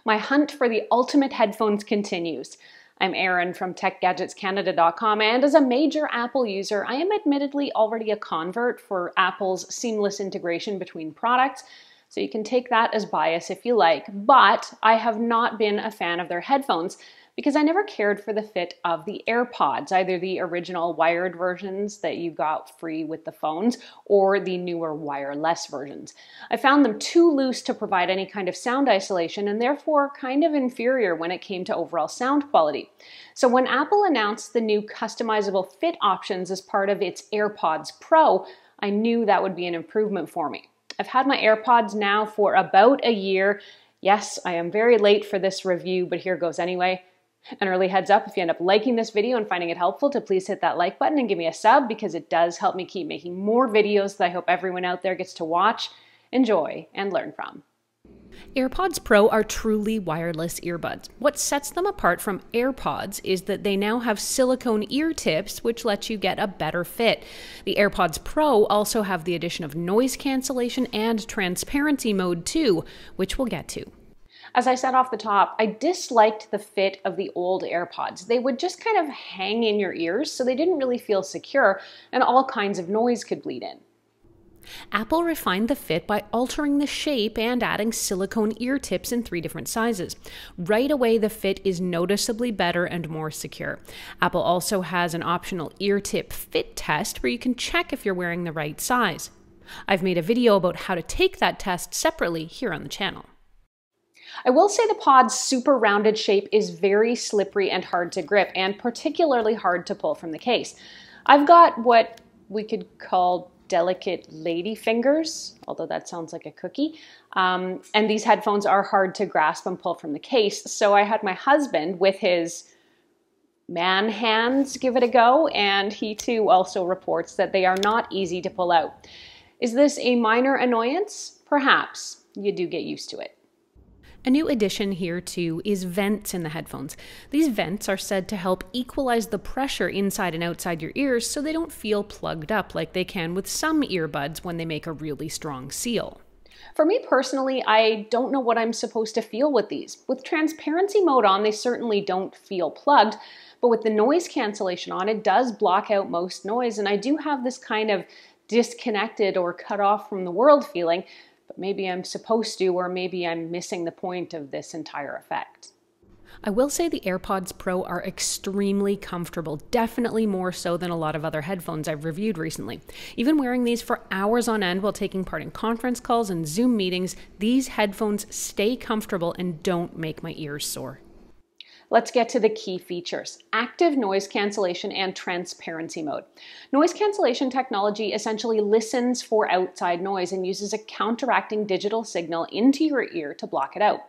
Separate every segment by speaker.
Speaker 1: My hunt for the ultimate headphones continues. I'm Erin from TechGadgetsCanada.com, and as a major Apple user, I am admittedly already a convert for Apple's seamless integration between products, so you can take that as bias if you like, but I have not been a fan of their headphones because I never cared for the fit of the AirPods, either the original wired versions that you got free with the phones or the newer wireless versions. I found them too loose to provide any kind of sound isolation and therefore kind of inferior when it came to overall sound quality. So when Apple announced the new customizable fit options as part of its AirPods Pro, I knew that would be an improvement for me. I've had my AirPods now for about a year. Yes, I am very late for this review, but here goes anyway. An early heads up, if you end up liking this video and finding it helpful, to please hit that like button and give me a sub because it does help me keep making more videos that I hope everyone out there gets to watch, enjoy, and learn from.
Speaker 2: AirPods Pro are truly wireless earbuds. What sets them apart from AirPods is that they now have silicone ear tips, which lets you get a better fit. The AirPods Pro also have the addition of noise cancellation and transparency mode too, which we'll get to.
Speaker 1: As I said off the top, I disliked the fit of the old AirPods. They would just kind of hang in your ears, so they didn't really feel secure, and all kinds of noise could bleed in.
Speaker 2: Apple refined the fit by altering the shape and adding silicone ear tips in 3 different sizes. Right away, the fit is noticeably better and more secure. Apple also has an optional ear tip fit test where you can check if you're wearing the right size. I've made a video about how to take that test separately here on the channel.
Speaker 1: I will say the pod's super rounded shape is very slippery and hard to grip, and particularly hard to pull from the case. I've got what we could call delicate lady fingers, although that sounds like a cookie, and these headphones are hard to grasp and pull from the case, so I had my husband with his man hands give it a go, and he too also reports that they are not easy to pull out. Is this a minor annoyance? Perhaps. You do get used to it.
Speaker 2: A new addition here too is vents in the headphones. These vents are said to help equalize the pressure inside and outside your ears so they don't feel plugged up like they can with some earbuds when they make a really strong seal.
Speaker 1: For me personally, I don't know what I'm supposed to feel with these. With transparency mode on, they certainly don't feel plugged, but with the noise cancellation on, it does block out most noise, and I do have this kind of disconnected or cut off from the world feeling, but maybe I'm supposed to, or maybe I'm missing the point of this entire effect.
Speaker 2: I will say the AirPods Pro are extremely comfortable, definitely more so than a lot of other headphones I've reviewed recently. Even wearing these for hours on end while taking part in conference calls and Zoom meetings, these headphones stay comfortable and don't make my ears sore.
Speaker 1: Let's get to the key features: active noise cancellation and transparency mode. Noise cancellation technology essentially listens for outside noise and uses a counteracting digital signal into your ear to block it out.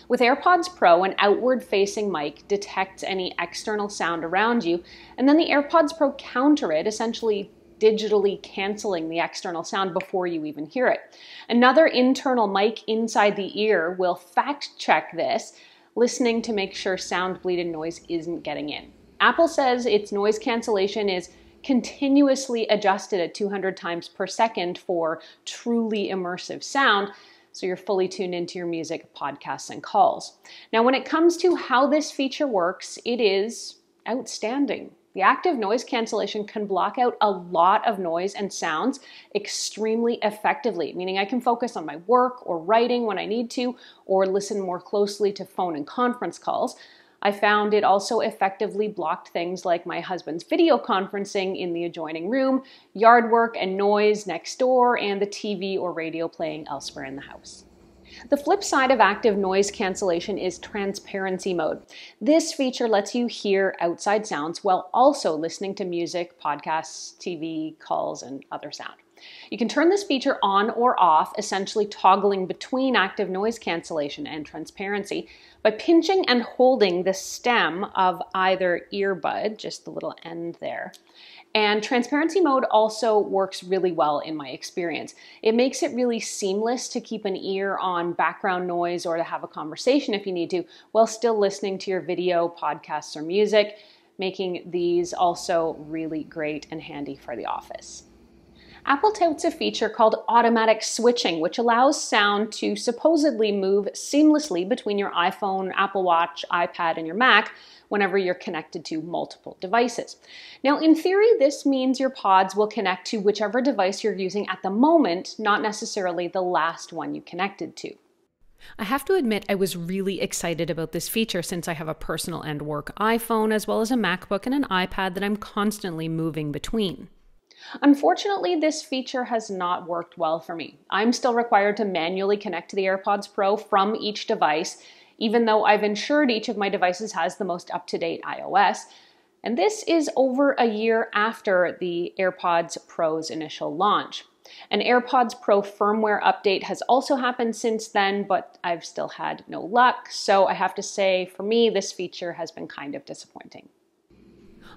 Speaker 1: With AirPods Pro, an outward-facing mic detects any external sound around you, and then the AirPods Pro counter it, essentially digitally canceling the external sound before you even hear it. Another internal mic inside the ear will fact-check this, listening to make sure sound bleed and noise isn't getting in. Apple says its noise cancellation is continuously adjusted at 200 times per second for truly immersive sound, so you're fully tuned into your music, podcasts, and calls. Now, when it comes to how this feature works, it is outstanding. The active noise cancellation can block out a lot of noise and sounds extremely effectively, meaning I can focus on my work or writing when I need to, or listen more closely to phone and conference calls. I found it also effectively blocked things like my husband's video conferencing in the adjoining room, yard work and noise next door, and the TV or radio playing elsewhere in the house. The flip side of active noise cancellation is transparency mode. This feature lets you hear outside sounds while also listening to music, podcasts, TV, calls, and other sound. You can turn this feature on or off, essentially toggling between active noise cancellation and transparency by pinching and holding the stem of either earbud, just the little end there. And transparency mode also works really well in my experience. It makes it really seamless to keep an ear on background noise or to have a conversation if you need to, while still listening to your video, podcasts, or music, making these also really great and handy for the office. Apple touts a feature called automatic switching, which allows sound to supposedly move seamlessly between your iPhone, Apple Watch, iPad, and your Mac whenever you're connected to multiple devices. Now, in theory, this means your pods will connect to whichever device you're using at the moment, not necessarily the last one you connected to.
Speaker 2: I have to admit I was really excited about this feature since I have a personal and work iPhone as well as a MacBook and an iPad that I'm constantly moving between.
Speaker 1: Unfortunately, this feature has not worked well for me. I'm still required to manually connect to the AirPods Pro from each device, even though I've ensured each of my devices has the most up-to-date iOS. And this is over a year after the AirPods Pro's initial launch. An AirPods Pro firmware update has also happened since then, but I've still had no luck. So I have to say, for me, this feature has been kind of disappointing.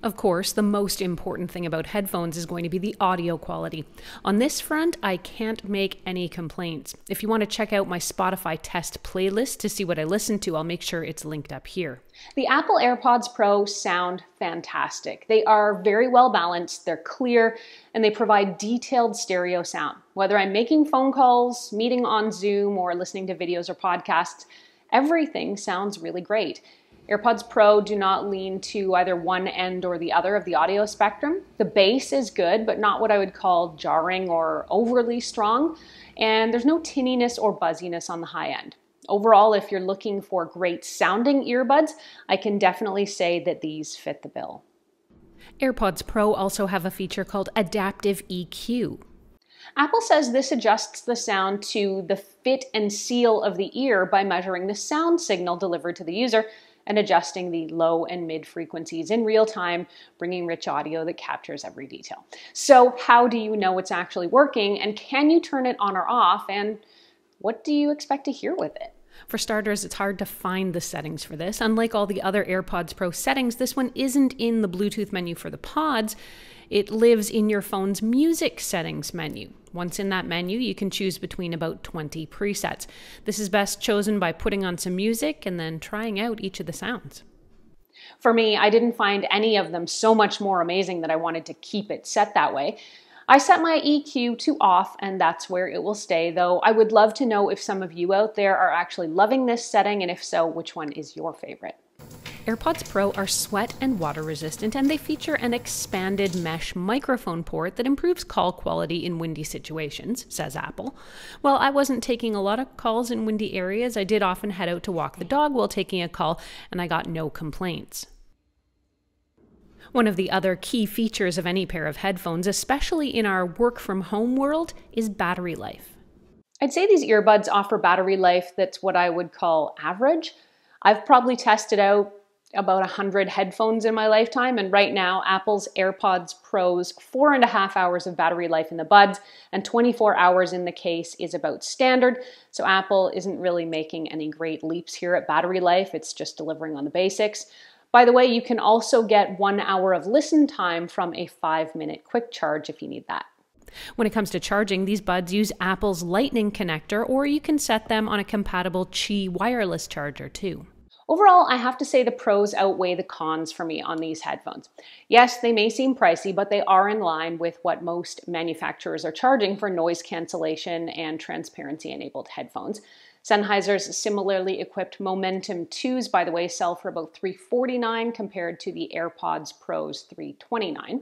Speaker 2: Of course, the most important thing about headphones is going to be the audio quality. On this front, I can't make any complaints. If you want to check out my Spotify test playlist to see what I listen to, I'll make sure it's linked up here.
Speaker 1: The Apple AirPods Pro sound fantastic. They are very well balanced, they're clear, and they provide detailed stereo sound. Whether I'm making phone calls, meeting on Zoom, or listening to videos or podcasts, everything sounds really great. AirPods Pro do not lean to either one end or the other of the audio spectrum. The bass is good, but not what I would call jarring or overly strong. And there's no tinniness or buzziness on the high end. Overall, if you're looking for great sounding earbuds, I can definitely say that these fit the bill.
Speaker 2: AirPods Pro also have a feature called Adaptive EQ.
Speaker 1: Apple says this adjusts the sound to the fit and seal of the ear by measuring the sound signal delivered to the user and adjusting the low and mid frequencies in real time, bringing rich audio that captures every detail. So how do you know it's actually working, and can you turn it on or off, and what do you expect to hear with it?
Speaker 2: For starters, it's hard to find the settings for this. Unlike all the other AirPods Pro settings, this one isn't in the Bluetooth menu for the pods. It lives in your phone's music settings menu. Once in that menu, you can choose between about 20 presets. This is best chosen by putting on some music and then trying out each of the sounds.
Speaker 1: For me, I didn't find any of them so much more amazing that I wanted to keep it set that way. I set my EQ to off, and that's where it will stay, though I would love to know if some of you out there are actually loving this setting, and if so, which one is your favorite?
Speaker 2: AirPods Pro are sweat and water resistant, and they feature an expanded mesh microphone port that improves call quality in windy situations, says Apple. While I wasn't taking a lot of calls in windy areas, I did often head out to walk the dog while taking a call, and I got no complaints. One of the other key features of any pair of headphones, especially in our work-from-home world, is battery life.
Speaker 1: I'd say these earbuds offer battery life that's what I would call average. I've probably tested out about 100 headphones in my lifetime, and right now Apple's AirPods Pro's 4.5 hours of battery life in the buds and 24 hours in the case is about standard. So Apple isn't really making any great leaps here at battery life. It's just delivering on the basics. By the way, you can also get 1 hour of listen time from a 5-minute quick charge if you need that.
Speaker 2: When it comes to charging, these buds use Apple's Lightning connector, or you can set them on a compatible Qi wireless charger too.
Speaker 1: Overall, I have to say the pros outweigh the cons for me on these headphones. Yes, they may seem pricey, but they are in line with what most manufacturers are charging for noise cancellation and transparency-enabled headphones. Sennheiser's similarly equipped Momentum 2s, by the way, sell for about $349 compared to the AirPods Pro's $329.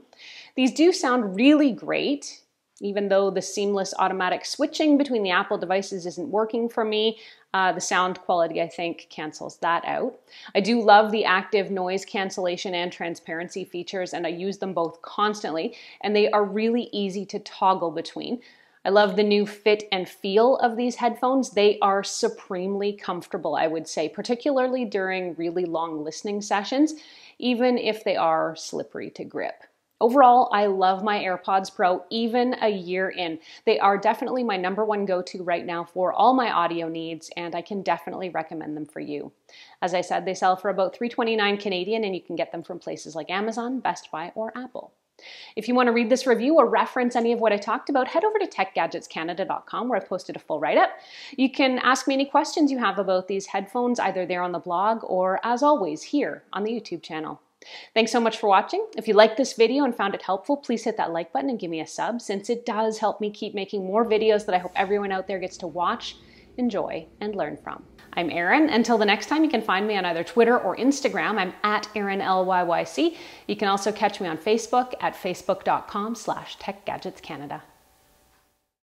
Speaker 1: These do sound really great, even though the seamless automatic switching between the Apple devices isn't working for me. The sound quality, I think, cancels that out. I do love the active noise cancellation and transparency features, and I use them both constantly, and they are really easy to toggle between. I love the new fit and feel of these headphones. They are supremely comfortable, I would say, particularly during really long listening sessions, even if they are slippery to grip. Overall, I love my AirPods Pro even a year in. They are definitely my #1 go-to right now for all my audio needs, and I can definitely recommend them for you. As I said, they sell for about $329 Canadian, and you can get them from places like Amazon, Best Buy, or Apple. If you want to read this review or reference any of what I talked about, head over to techgadgetscanada.com where I've posted a full write-up. You can ask me any questions you have about these headphones, either there on the blog or, as always, here on the YouTube channel. Thanks so much for watching. If you liked this video and found it helpful, please hit that like button and give me a sub, since it does help me keep making more videos that I hope everyone out there gets to watch, enjoy, and learn from. I'm Erin. Until the next time, you can find me on either Twitter or Instagram. I'm at Erin LYYC. You can also catch me on Facebook at facebook.com/techgadgetscanada.